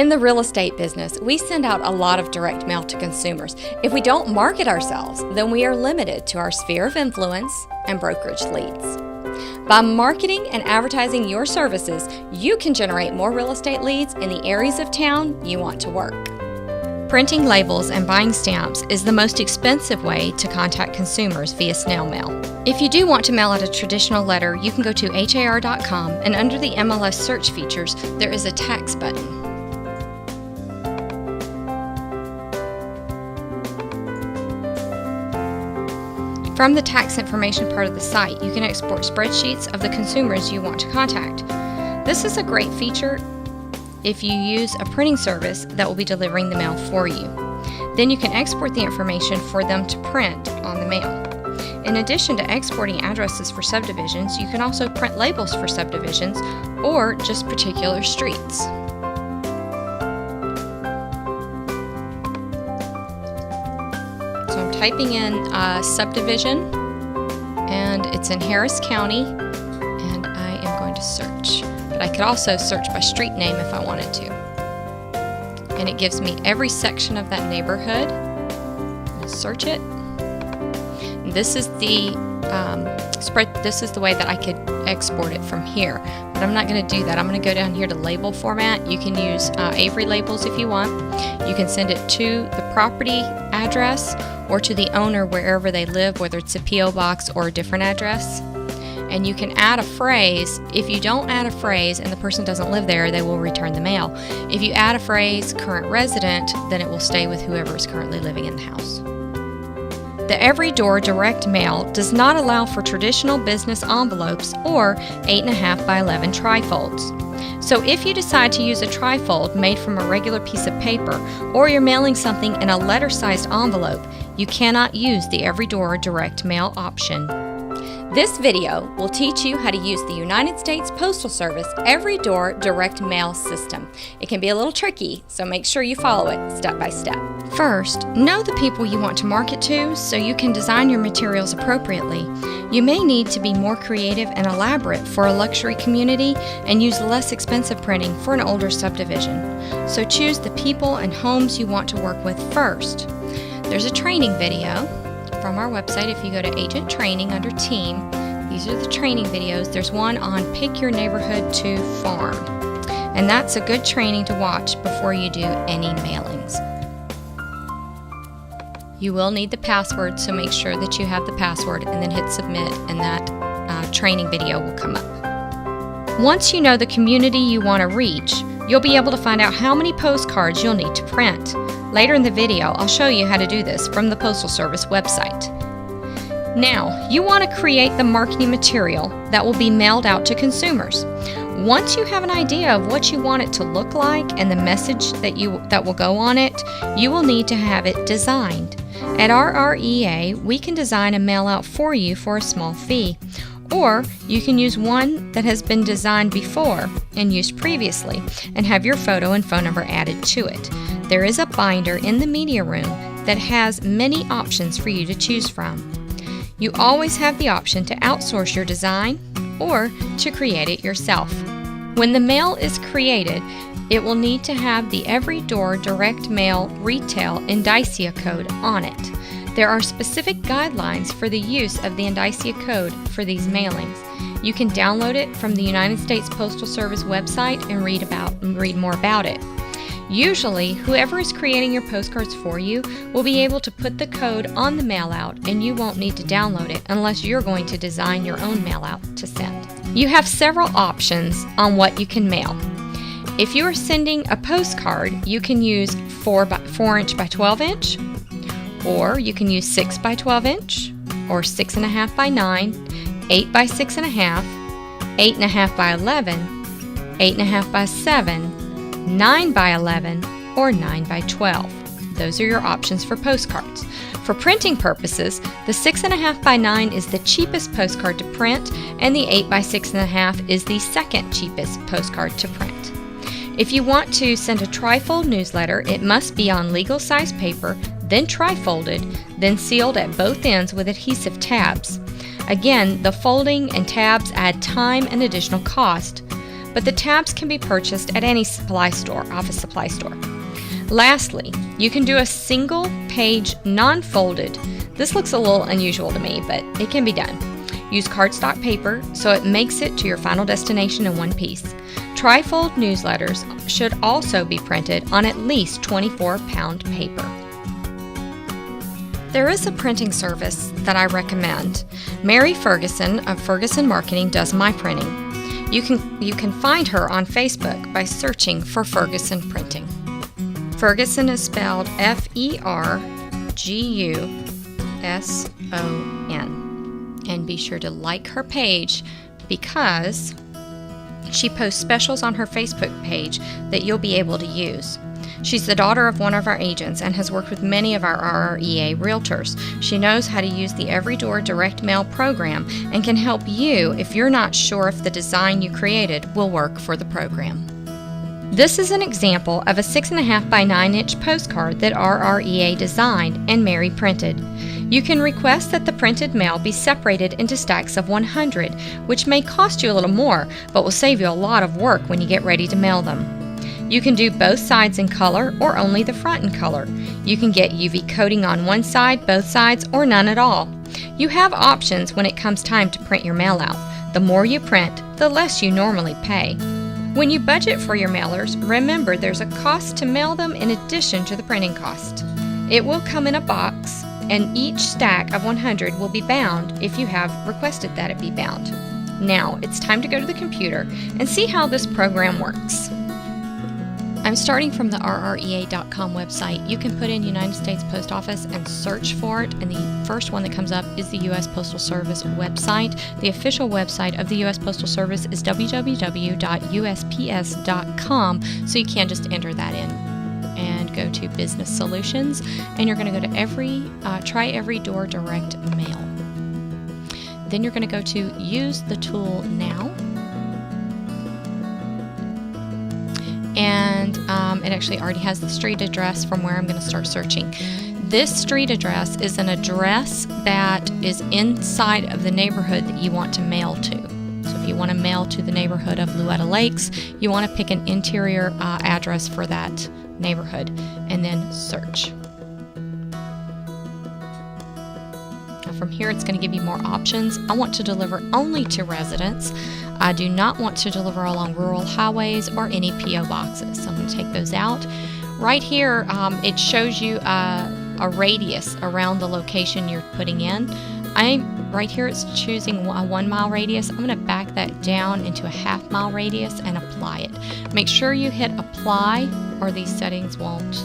In the real estate business, we send out a lot of direct mail to consumers. If we don't market ourselves, then we are limited to our sphere of influence and brokerage leads. By marketing and advertising your services, you can generate more real estate leads in the areas of town you want to work. Printing labels and buying stamps is the most expensive way to contact consumers via snail mail. If you do want to mail out a traditional letter, you can go to har.com, and under the MLS search features, there is a tax button. From the tax information part of the site, you can export spreadsheets of the consumers you want to contact. This is a great feature if you use a printing service that will be delivering the mail for you. Then you can export the information for them to print on the mail. In addition to exporting addresses for subdivisions, you can also print labels for subdivisions or just particular streets. Typing in subdivision, and it's in Harris County, and I am going to search. But I could also search by street name if I wanted to. And it gives me every section of that neighborhood. I'll search it. And this is the This is the way that I could export it from here. But I'm not going to do that. I'm going to go down here to label format. You can use Avery labels if you want. You can send it to the property address or to the owner wherever they live, whether it's a P.O. box or a different address. And you can add a phrase. If you don't add a phrase and the person doesn't live there, they will return the mail. If you add a phrase, current resident, then it will stay with whoever is currently living in the house. The Every Door direct mail does not allow for traditional business envelopes or 8.5 by 11 trifolds. So if you decide to use a trifold made from a regular piece of paper, or you're mailing something in a letter-sized envelope, you cannot use the Every Door direct mail option. This video will teach you how to use the United States Postal Service Every Door direct mail system. It can be a little tricky, so make sure you follow it step by step. First, know the people you want to market to so you can design your materials appropriately. You may need to be more creative and elaborate for a luxury community and use less expensive printing for an older subdivision. So choose the people and homes you want to work with first. There's a training video from our website. If you go to Agent Training under Team, these are the training videos. There's one on Pick Your Neighborhood to Farm, and that's a good training to watch before you do any mailings. You will need the password, so make sure that you have the password and then hit submit, and that training video will come up. Once you know the community you want to reach, you'll be able to find out how many postcards you'll need to print. Later in the video, I'll show you how to do this from the Postal Service website. Now, you want to create the marketing material that will be mailed out to consumers. Once you have an idea of what you want it to look like and the message that will go on it, you will need to have it designed. At RREA, we can design a mail out for you for a small fee. Or you can use one that has been designed before and used previously and have your photo and phone number added to it. There is a binder in the media room that has many options for you to choose from. You always have the option to outsource your design or to create it yourself. When the mail is created, it will need to have the Every Door direct mail retail indicia code on it. There are specific guidelines for the use of the indicia code for these mailings. You can download it from the United States Postal Service website and read more about it. Usually, whoever is creating your postcards for you will be able to put the code on the mail out, and you won't need to download it unless you're going to design your own mail out to send. You have several options on what you can mail. If you are sending a postcard, you can use 4 inch by 12 inch, or you can use 6 by 12 inch, or 6.5 by 9, 8 by 6.5, 8.5 by 11, 8.5 by 7, 9 by 11, or 9 by 12. Those are your options for postcards. For printing purposes, the 6.5 by 9 is the cheapest postcard to print, and the 8 by 6.5 is the second cheapest postcard to print. If you want to send a trifold newsletter, it must be on legal size paper, then trifolded, then sealed at both ends with adhesive tabs. Again, the folding and tabs add time and additional cost, but the tabs can be purchased at any office supply store. Lastly, you can do a single page non-folded. This looks a little unusual to me, but it can be done. Use cardstock paper so it makes it to your final destination in one piece. Trifold newsletters should also be printed on at least 24-pound paper. There is a printing service that I recommend. Mary Ferguson of Ferguson Marketing does my printing. You can find her on Facebook by searching for Ferguson Printing. Ferguson is spelled Ferguson. And be sure to like her page because she posts specials on her Facebook page that you'll be able to use. She's the daughter of one of our agents and has worked with many of our RREA realtors. She knows how to use the Every Door direct mail program and can help you if you're not sure if the design you created will work for the program. This is an example of a 6.5 by 9 inch postcard that RREA designed and Mary printed. You can request that the printed mail be separated into stacks of 100, which may cost you a little more, but will save you a lot of work when you get ready to mail them. You can do both sides in color or only the front in color. You can get UV coating on one side, both sides, or none at all. You have options when it comes time to print your mail out. The more you print, the less you normally pay. When you budget for your mailers, remember there's a cost to mail them in addition to the printing cost. It will come in a box, and each stack of 100 will be bound if you have requested that it be bound. Now, it's time to go to the computer and see how this program works. I'm starting from the RREA.com website. You can put in United States Post Office and search for it, and the first one that comes up is the U.S. Postal Service website. The official website of the U.S. Postal Service is www.usps.com, so you can just enter that in and go to Business Solutions, and you're going to go to Try Every Door Direct Mail. Then you're going to go to Use the Tool Now. And it actually already has the street address from where I'm going to start searching. This street address is an address that is inside of the neighborhood that you want to mail to. So if you want to mail to the neighborhood of Louetta Lakes, you want to pick an interior address for that neighborhood and then search. Now from here it's going to give you more options. I want to deliver only to residents. I do not want to deliver along rural highways or any P.O. boxes, so I'm going to take those out. Right here, it shows you a radius around the location you're putting in. Right here, it's choosing a 1 mile radius. I'm going to back that down into a half mile radius and apply it. Make sure you hit apply or these settings won't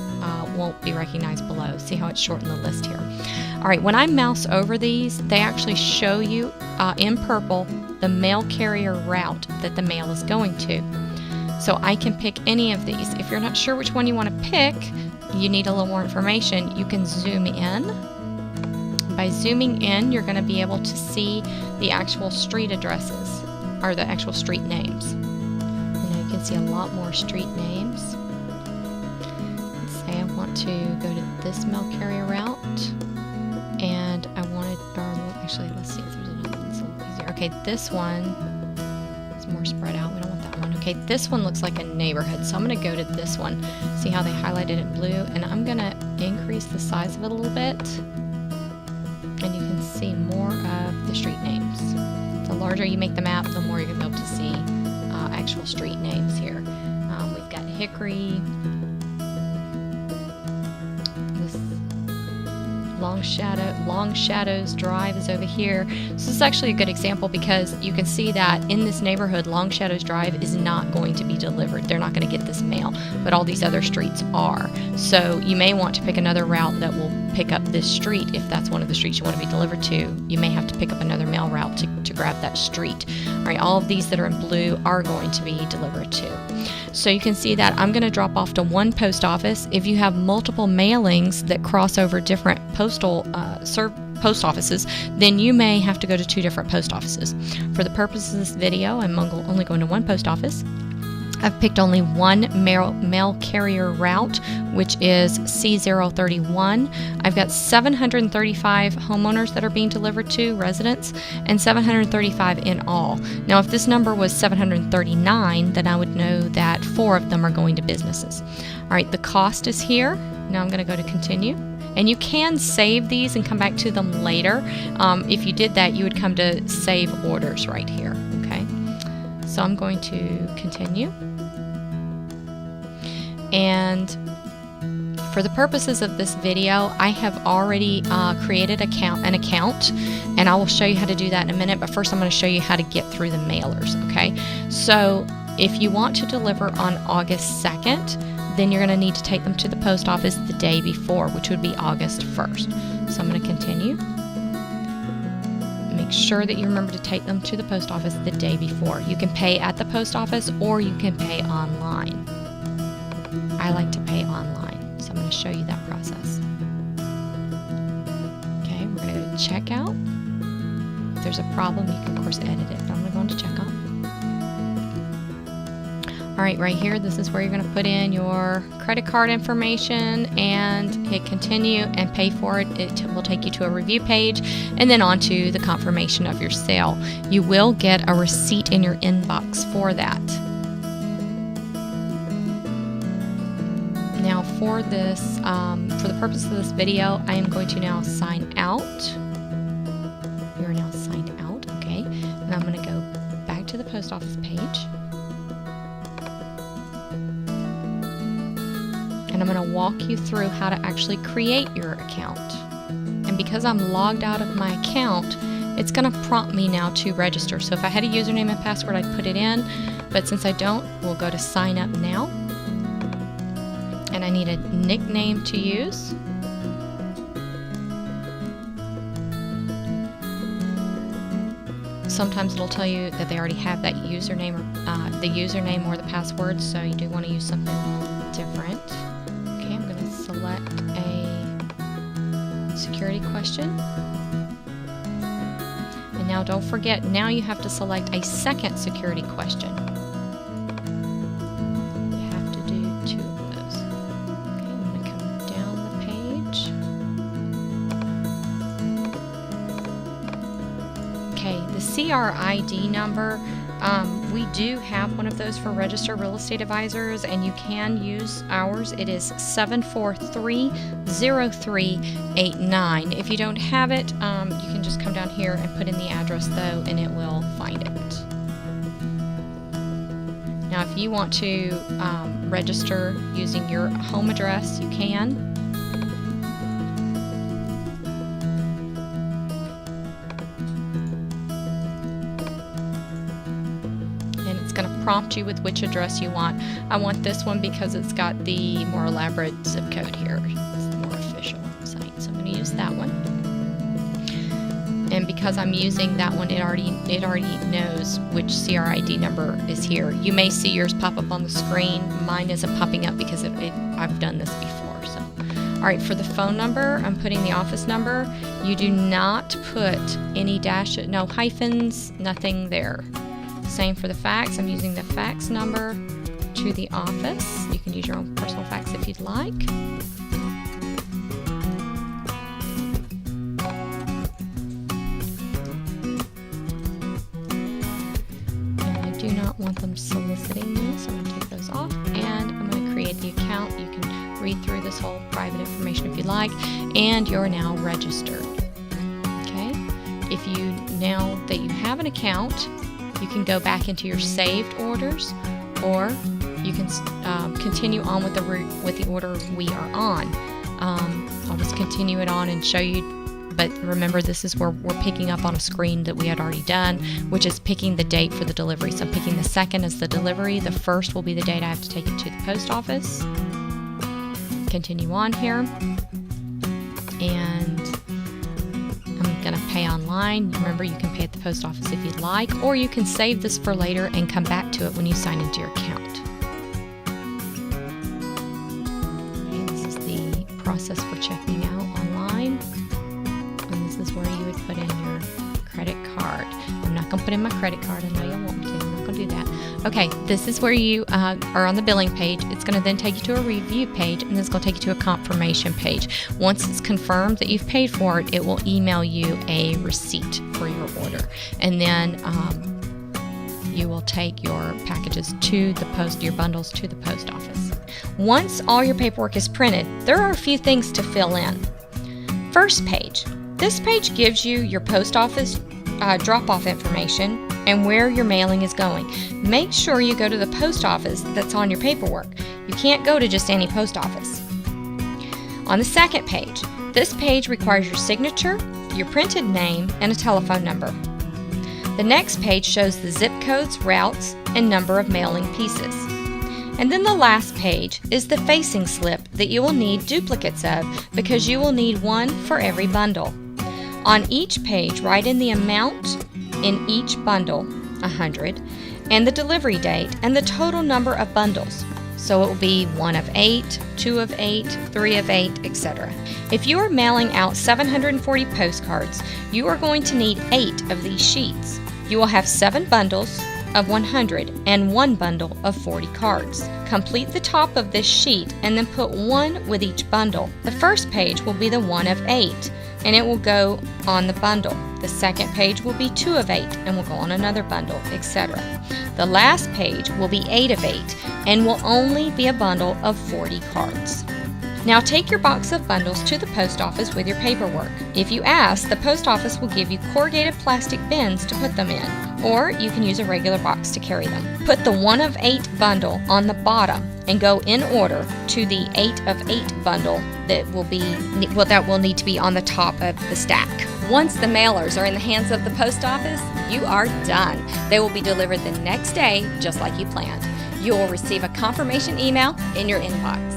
be recognized below. See how it's shortened the list here. All right, when I mouse over these, they actually show you in purple the mail carrier route that the mail is going to. So I can pick any of these. If you're not sure which one you want to pick, you need a little more information, you can zoom in. By zooming in, you're going to be able to see the actual street addresses, or the actual street names. And you can see a lot more street names. Let's say I want to go to this mail carrier route, and I wanted, actually, let's see if there's another one that's a little easier. Okay, this one is more spread out. We don't want that one. Okay, this one looks like a neighborhood, so I'm going to go to this one. See how they highlighted it in blue? And I'm going to increase the size of it a little bit. And you can see more of the street names. The larger you make the map, the more you're going to be able to see actual street names here. We've got Hickory, this Long Shadows Drive is over here. So this is actually a good example because you can see that in this neighborhood, Long Shadows Drive is not going to be delivered. They're not going to get this mail, but all these other streets are. So you may want to pick another route that will pick up this street. If that's one of the streets you want to be delivered to, you may have to pick up another mail route to grab that street. All right, all of these that are in blue are going to be delivered to. So you can see that I'm going to drop off to one post office. If you have multiple mailings that cross over different post offices, then you may have to go to 2 different post offices. For the purpose of this video, I'm only going to one post office. I've picked only one mail carrier route, which is C031. I've got 735 homeowners that are being delivered to, residents, and 735 in all. Now, if this number was 739, then I would know that 4 of them are going to businesses. All right, the cost is here. Now I'm going to go to continue. And you can save these and come back to them later. If you did that, you would come to save orders right here, okay? So I'm going to continue. And for the purposes of this video, I have already created an account, and I will show you how to do that in a minute. But first, I'm going to show you how to get through the mailers, okay? So if you want to deliver on August 2nd, then you're going to need to take them to the post office the day before, which would be August 1st. So I'm going to continue. Make sure that you remember to take them to the post office the day before. You can pay at the post office or you can pay online. I like to pay online, so I'm going to show you that process. Okay, we're going to go to checkout. If there's a problem, you can of course edit it, but I'm going to go into checkout. All right, right here, this is where you're going to put in your credit card information and hit continue and pay for it. It will take you to a review page and then on to the confirmation of your sale. You will get a receipt in your inbox for that. Now for this, for the purpose of this video, I am going to now sign out. You are now signed out, okay? And I'm going to go back to the post office page. And I'm going to walk you through how to actually create your account. And because I'm logged out of my account, it's going to prompt me now to register. So if I had a username and password, I'd put it in. But since I don't, we'll go to sign up now. And I need a nickname to use. Sometimes it'll tell you that they already have that username, the username or the password, so you do want to use something different. Okay, I'm going to select a security question. And now don't forget, now you have to select a second security question. You have to do 2 of those. Okay, I'm going to come down the page. Okay, the CRID number, we do have one of those for registered real estate advisors, and you can use ours. It is 7430389. If you don't have it, you can just come down here and put in the address though, and it will find it. Now if you want to register using your home address, you can. Going to prompt you with which address you want. I want this one because it's got the more elaborate zip code here. It's the more official site, so I'm going to use that one. And because I'm using that one, it already knows which CRID number is here. You may see yours pop up on the screen. Mine isn't popping up because I've done this before. So, all right, for the phone number, I'm putting the office number. You do not put any no hyphens, nothing there. Same for the fax. I'm using the fax number to the office. You can use your own personal fax if you'd like. And I do not want them soliciting me, so I'm going to take those off. And I'm going to create the account. You can read through this whole private information if you'd like. And you're now registered. Okay? If you, now that you have an account, you can go back into your saved orders, or you can continue on with the order we are on. I'll just continue it on and show you, but remember this is where we're picking up on a screen that we had already done, which is picking the date for the delivery. So I'm picking the 2nd as the delivery, the 1st will be the date I have to take it to the post office. Continue on here, and going to pay online. Remember, you can pay at the post office if you'd like, or you can save this for later and come back to it when you sign into your account. Okay, this is the process for checking out online, and this is where you would put in your credit card. I'm not going to put in my credit card. I know you'll want me to. I'm not going don't do that. Okay, this is where you are on the billing page. It's going to then take you to a review page, and then it's going to take you to a confirmation page. Once it's confirmed that you've paid for it, it will email you a receipt for your order. And then you will take your packages to the post, your bundles to the post office. Once all your paperwork is printed, there are a few things to fill in. First page. This page gives you your post office drop-off information and where your mailing is going. Make sure you go to the post office that's on your paperwork. You can't go to just any post office. On the second page, this page requires your signature, your printed name, and a telephone number. The next page shows the zip codes, routes, and number of mailing pieces. And then the last page is the facing slip that you will need duplicates of because you will need one for every bundle. On each page, write in the amount in each bundle, 100, and the delivery date and the total number of bundles. So it will be 1 of 8, 2 of 8, 3 of 8, etc. If you are mailing out 740 postcards, you are going to need 8 of these sheets. You will have 7 bundles of 100 and 1 bundle of 40 cards. Complete the top of this sheet and then put 1 with each bundle. The first page will be the 1 of 8 and it will go on the bundle. The second page will be 2 of 8 and will go on another bundle, etc. The last page will be 8 of 8 and will only be a bundle of 40 cards. Now take your box of bundles to the post office with your paperwork. If you ask, the post office will give you corrugated plastic bins to put them in, or you can use a regular box to carry them. Put the 1 of 8 bundle on the bottom and go in order to the 8 of 8 bundle that will need to be on the top of the stack. Once the mailers are in the hands of the post office, you are done. They will be delivered the next day, just like you planned. You will receive a confirmation email in your inbox.